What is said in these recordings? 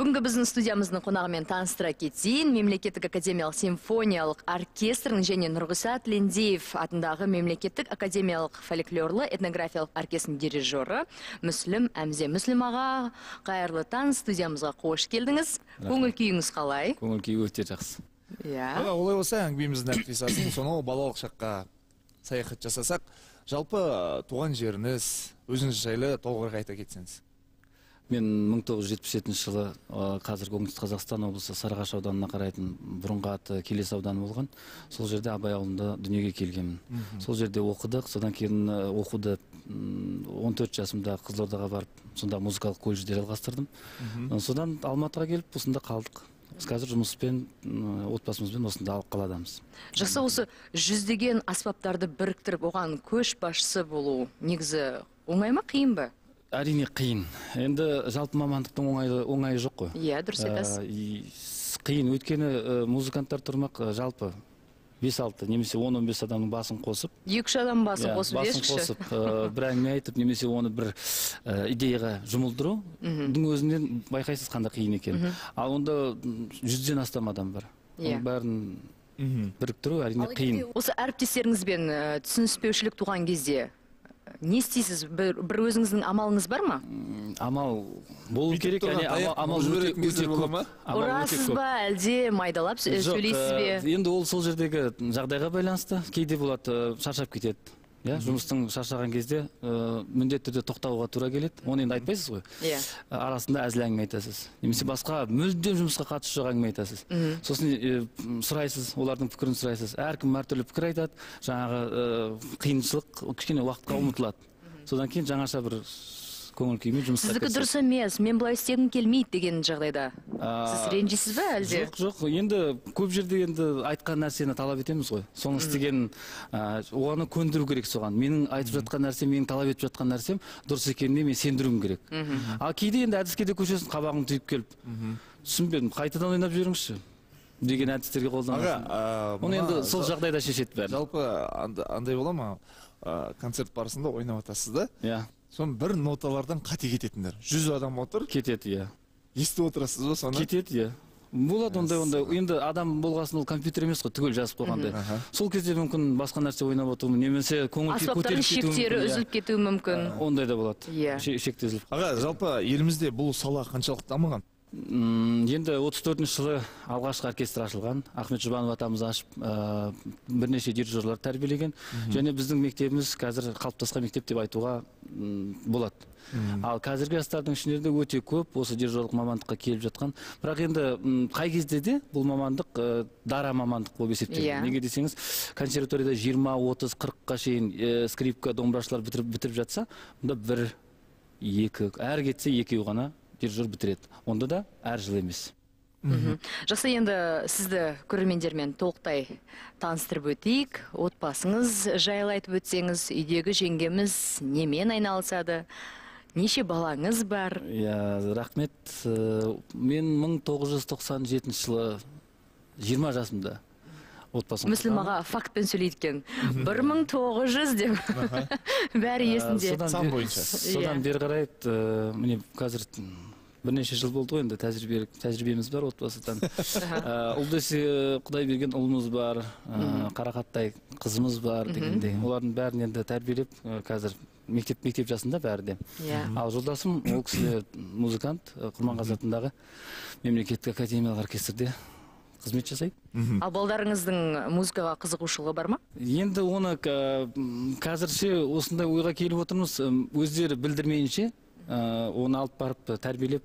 Бүгінгі біздің студиямыздың қонағымен таныстыра кетейін. Мемлекеттік академиялық симфониялық оркестрінің және Нұрғиса Тілендиев атындағы мемлекеттік академиялық фольклорлы этнографиялық оркестрінің дирижері Мүслім Әмзе. Мүслім аға, қайырлы таң, студиямызға қош келдіңіз. Көңіл күйіңіз қалай? Көңіл күй өте жақсы. Иә. Олай болса, әңгімеміздің әріптесасын, сонау балалық шаққа саяхат жасасақ, жалпы туған жеріңіз, өзіңіз жайлы толығырақ айта кетсеңіз. Мен 1977 жылы қазіргі оңтүстік Қазақстан облысы Сарыағаш ауданына қарайтын бұрынғы аты Келес ауданы болған. Сол жерде Абай ауылында дүниеге келгенмін. Сол жерде оқыдық, содан кейін оқуды 14 жасымда Қызылордаға барып, сонда музыкалық колледжде жалғастырдым. Содан Алматыға келіп, осында қалдық. Біз қазір жұмыспен, отбасымызбен осында алып қаладамыз. Жақсы, осы жүздеген аспаптарды біріктіріп, оған көшбасшы болу негізі оңай ма, қиын ба? Әрине қиын. Енді жалпы мамандықтың оңайы жоқ қой. Иә, дұрыс айтасыз. Қиын, өйткені музыканттар тұрмақ жалпы 5-6 немесе 10-15 адамның басын қосып. 2-3 адам басын қосып, басын қосып, бір әңгіме айтып, немесе оны бір идеяға жұмылдыру, өзінен байқайсыз қандай қиын екен. Ал онда 100-ден астам адам бар. Бәрін біріктіру әрине қиын. Осы әріптестеріңізбен түсініспеушілік туған кезде не істейсіз? Бір өзіңіздің амалыңыз бар ма? Амал болу керек, амал өте көп. Ұрасыз ба, әлде майдалап сөйлейсіз бе? Енді ол сол жердегі жағдайға байланысты. Кейде болады, шаршап кетеді. Жұмыстың шаршаған кезде міндетті түрде тоқтауға тура келеді. Оны енді айтпайсыз ғой. Арасында әзіл әңгіме айтасыз. Немесе басқа мүлдем жұмысқа қатысы жоқ әңгіме айтасыз. Сосын сұрайсыз, олардың пікірін сұрайсыз. Әркім әртүрлі пікір айтады. Жаңағы қиыншылық кішкене уақытқа ұмытылады. Содан кейін жаңаша бір көңіл күймен жұмысқа кірісесіз. Сіздікі дұрыс емес, мен бұлай істегім келмейді деген жағдайда сіз ренжисіз бе әлде? Жоқ, енді көп жерде енді айтқан нәрсені талап етеміз ғой. Соны істеген, оған көндіру керек соған. Менің айтып жатқан нәрсем, менің талап етіп жатқан нәрсем дұрыс екеніне мен сендіруім керек. Ал кейде енді әдіске де көшесін, қабағын түйіп келіп, түсінбедім, қайтадан ойнап жіберіңізші деген әдістерге қолданасың. Оны енді сол жағдайда шешеді бәрі. Жалпы андай бола ма, концерт барысында ойнап атасыз да? Иә. Сон бір ноталардан қате кететіндер. 100 адам отыр. Кетеді, иә. Естіп отырасыз ба соны? Кетеді, иә. Болады ондай. Енді адам болғасын ол компьютер емес қой, түгел жазып қойғандай. Сол кезде мүмкін басқа нәрсе ойнап отыруы, немесе көңіл күй көтеріліп кетуі мүмкін. Аспаптардың шектері үзіліп кетуі мүмкін. Ондай да болады. Иә. Шектезіліп. Аға, жалпы елімізде бұл сала қаншалықты дамыған? Енді 34 жылы алғашқы оркестр ашылған. Ахмет Жұбанов атамыз ашып, бірнеше дирижерлар тәрбиелеген. Және біздің мектебіміз қазір қалыптасқан мектеп деп айтуға болады. Ал қазіргі жастардың ішінде де өте көп осы дирижерлік мамандыққа келіп жатқан. Бірақ енді қай кезде де бұл мамандық дара мамандық болып есептеледі. Неге десеңіз, консерваторияда 20, 30, 40-қа шейін скрипка, домбырашылар бітіріп жатса, онда 1, 2, әр кетсе 2 ғана дирижер бітіреді. Онда да әр жыл емес. Жақсы, енді сізді көрермендермен толықтай таныстырып өтейік. Отбасыңыз жайлы айтып өтсеңіз, үйдегі жеңгеміз немен айналысады? Неше балаңыз бар? Рахмет. Мен 1997 жылы 20 жасымда отбасым. Мүслім аға фактпен сөйлейді екен. 1900 деп бәрі есінде. Содан бері қарайды, міне қазір бірнеше жыл болды ғой, енді тәжірибеміз бар отбасыдан. Ұл десе Құдай берген ұлымыз бар, қарақаттай қызымыз бар дегендей. Олардың бәрін енді тәрбиелеп, қазір мектеп жасында бәрі де. Ал жолдасым, ол кісі музыкант, Құрманғазы атындағы мемлекеттік академиялық оркестрде қызмет жасайды. Ал балдарыңыздың музыкаға қызығушылығы бар ма? Енді оны қазірше осындай ойға келіп отырмыз, өздері білдірмейінше, оны алып барып тәрбиелеп,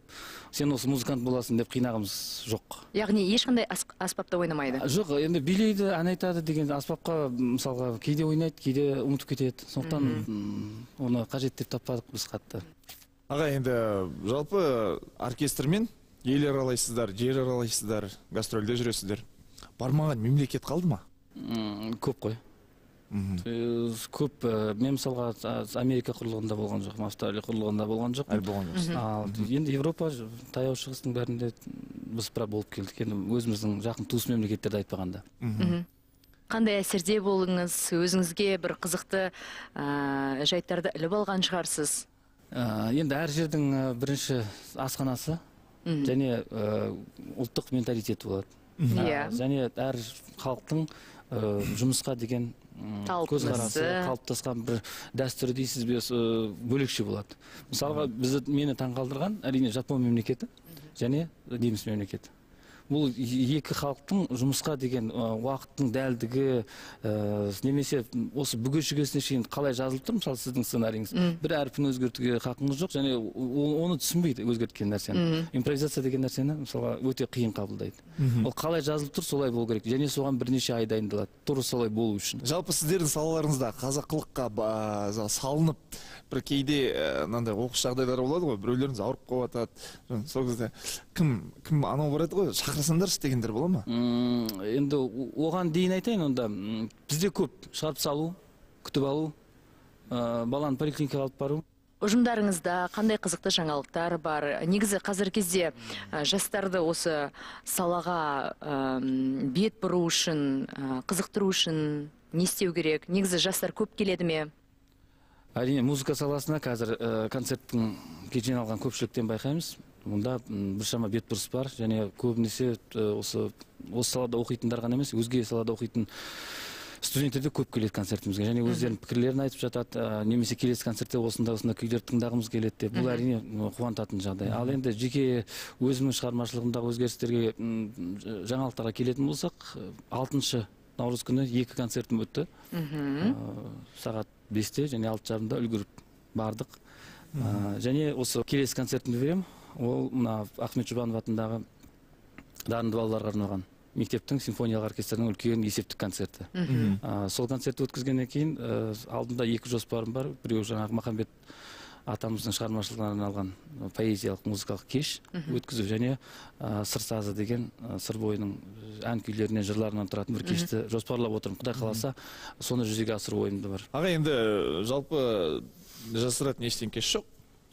сен осы музыкант боласың деп қинағымыз жоқ. Яғни ешқандай аспапта ойнамайды? Жоқ, енді билейді, ән айтады деген аспапқа мысалға кейде ойнайды, кейде ұмытып кетеді. Сондықтан оны қажет деп таппадық біз қатты. Аға, енді жалпы оркестрмен ел аралайсыздар, жер аралайсыздар, гастрольде жүресіздер. Бармаған мемлекет қалды ма? Көп қой. Көп, мен мысалға Америка құрлығында болған жоқ, Австралия құрлығында болған жоқ. Әлі болған жоқ. Енді Европа, таяу шығыстың бәрінде біз болып келдік. Енді өзіміздің жақын туыс мемлекеттерді айтпағанда. Қандай әсерде болыңыз, өзіңізге бір қызықты жайттарды іліп алған шығарсыз? Енді әр жердің бірінші асханасы және ұлттық менталитет болады. Және әр халықтың жұмысқа деген көзқарасы, қалыптасқан бір дәстүрі дейсіз бе, бөлекше болады. Мысалға, мені таңғалдырған әрине Жапон мемлекеті және неміс мемлекеті. Бұл екі халықтың жұмысқа деген уақыттың дәлдігі, немесе осы бүге-шүгесіне шейін қалай жазылып тұр, мысалы сіздің сценарийіңіз, бір әрпін өзгертуге хақыңыз жоқ, және оны түсінбейді өзгерткен нәрсені. Импровизация деген нәрсені мысалға өте қиын қабылдайды. Ол қалай жазылып тұр, солай болу керек, және соған бірнеше ай дайындалады, тура солай болу үшін. Жалпы сіздердің салаларыңызда қазақылыққа салынып, бір кейде мынандай оқыс жағдайлар болады ғой, біреулеріңіз ауырып қалып, сол кезде кім анау барады ғой, шақырсаңдаршы дегендер бола ма? Енді оған дейін айтайын, онда бізде көп шығарып салу, күтіп алу, баланы поликлиникаға алып бару. Ұжымдарыңызда қандай қызықты жаңалықтар бар? Негізі қазір кезде жастарды осы салаға бет бұру үшін, қызықтыру үшін не істеу керек? Негізі жастар көп келеді ме? Әрине, музыка саласына қазір концерттің жиналған көпшіліктен байқаймыз. Мұнда біршама бетбұрыс бар, және көбінесе осы салада оқитындар ғана емес, өзге салада оқитын студенттер де көп келеді концертімізге, және өздерінің пікірлерін айтып жатады, немесе келесі концертте осында күйлерді тыңдағымыз келеді деп. Бұл әрине қуантатын жағдай. Ал енді жеке өзімнің шығармашылығымдағы өзгерістерге, жаңалықтарға келетін болсақ, 6 наурыз күні 2 концертім өтті. Сағат 5-те және 6:30-да үлгіріп бардық. Және осы келесі концертімді берем. Ол Ахмет Жұбанов атындағы дарынды балаларға арналған мектептің симфониялық оркестрінің үлкен есептік концерті. Сол концертті өткізгеннен кейін алдында 2 жоспарым бар. Біреу жаңағы Махамбет атамыздың шығармашылығына арналған поэзиялық музыкалық кеш өткізу, және сыр сазы деген сыр бойының ән күйлерінен, жырларынан тұратын бір кешті жоспарлап отырмын. Құдай қаласа, соны жүзеге асыру ойымда бар. Аға, енді жалпы жасыратын ештеңе жоқ.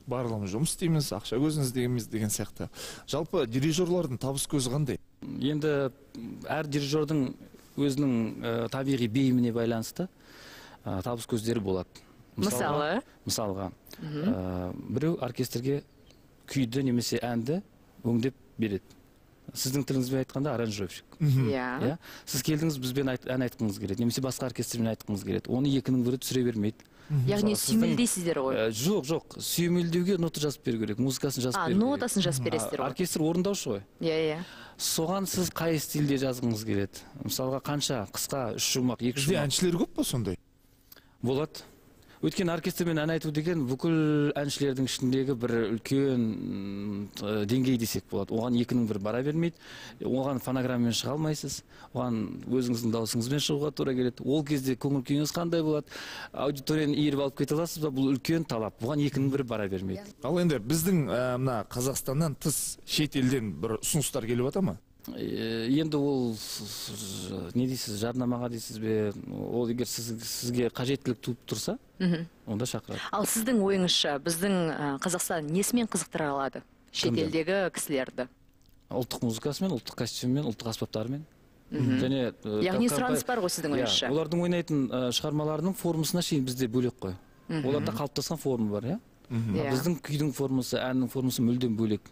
Барлығымыз жұмыс істейміз, ақша көзін іздейміз деген сияқты. Жалпы дирижерлардың табыс көзі қандай? Енді әр дирижердің өзінің табиғи бейіміне байланысты табыс көздері болады. Мысалға, біреу оркестрге күйді немесе әнді өңдеп береді. Сіздің тіліңізбен айтқанда аранжировщик. Сіз келдіңіз, бізбен ән айтқыңыз келеді, немесе басқа оркестрмен айтқыңыз келеді. Оны екінің бірі түсіре бермейді. Яғни сүймелдейсіздер ғой? Жоқ, сүймелдеуге нота жазып беру керек, музыкасын жазып беру керек. Нотасын жазып бересіздер ғой? Оркестр орындаушы ғой. Соған сіз қай стильде жазғыңыз келеді? Мысалға, қанша, қысқа, 3 шумақ, 2 шумақ. Бізде әншілер көп па сондай? Болады. Өйткені оркестрмен ән айту деген бүкіл әншілердің ішіндегі бір үлкен деңгей десек болады. Оған екінің бірі бара бермейді, оған фонограммамен шыға алмайсыз, оған өзіңіздің дауысыңызбен шығуға тура келеді. Ол кезде көңіл күйіңіз қандай болады, аудиторияны иіріп алып кете аласыз ба, бұл үлкен талап. Оған екінің бірі бара бермейді. Ал енді біздің Қазақстаннан тыс шет елден бір ұсыныстар келіп жатыр ма? Енді ол не дейсіз, жарнамаға дейсіз бе, ол егер сізге қажеттілік туып тұрса, онда шақырады. Ал сіздің ойыңызша, біздің Қазақстан несімен қызықтыра алады шетелдегі кісілерді? Ұлттық музыкасымен, ұлттық костюммен, ұлттық аспаптарымен. Яғни сұраныс бар ғой сіздің ойыңызша? Олардың ойнайтын шығармаларының формасына шейін бізде бөлек қой. Оларда қалыптасқан форма бар, біздің күйдің формасы, әннің формасы мүлдем бөлек.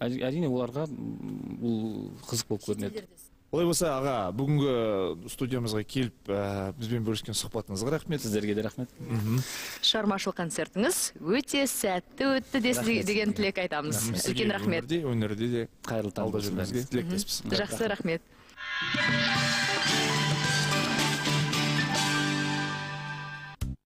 Әрине оларға бұл қызық болып көрінеді. Олай болса, аға, бүгінгі студиямызға келіп, бізбен бөліскен сұхбатыңызға рахмет. Сіздерге де рахмет. Шығармашылық концертіңіз өте сәтті өтті деген тілек айтамыз. Үлкен рахмет. Өнерде де қайырлы таң болсын. Тілектеспіз. Жақсы, рахмет.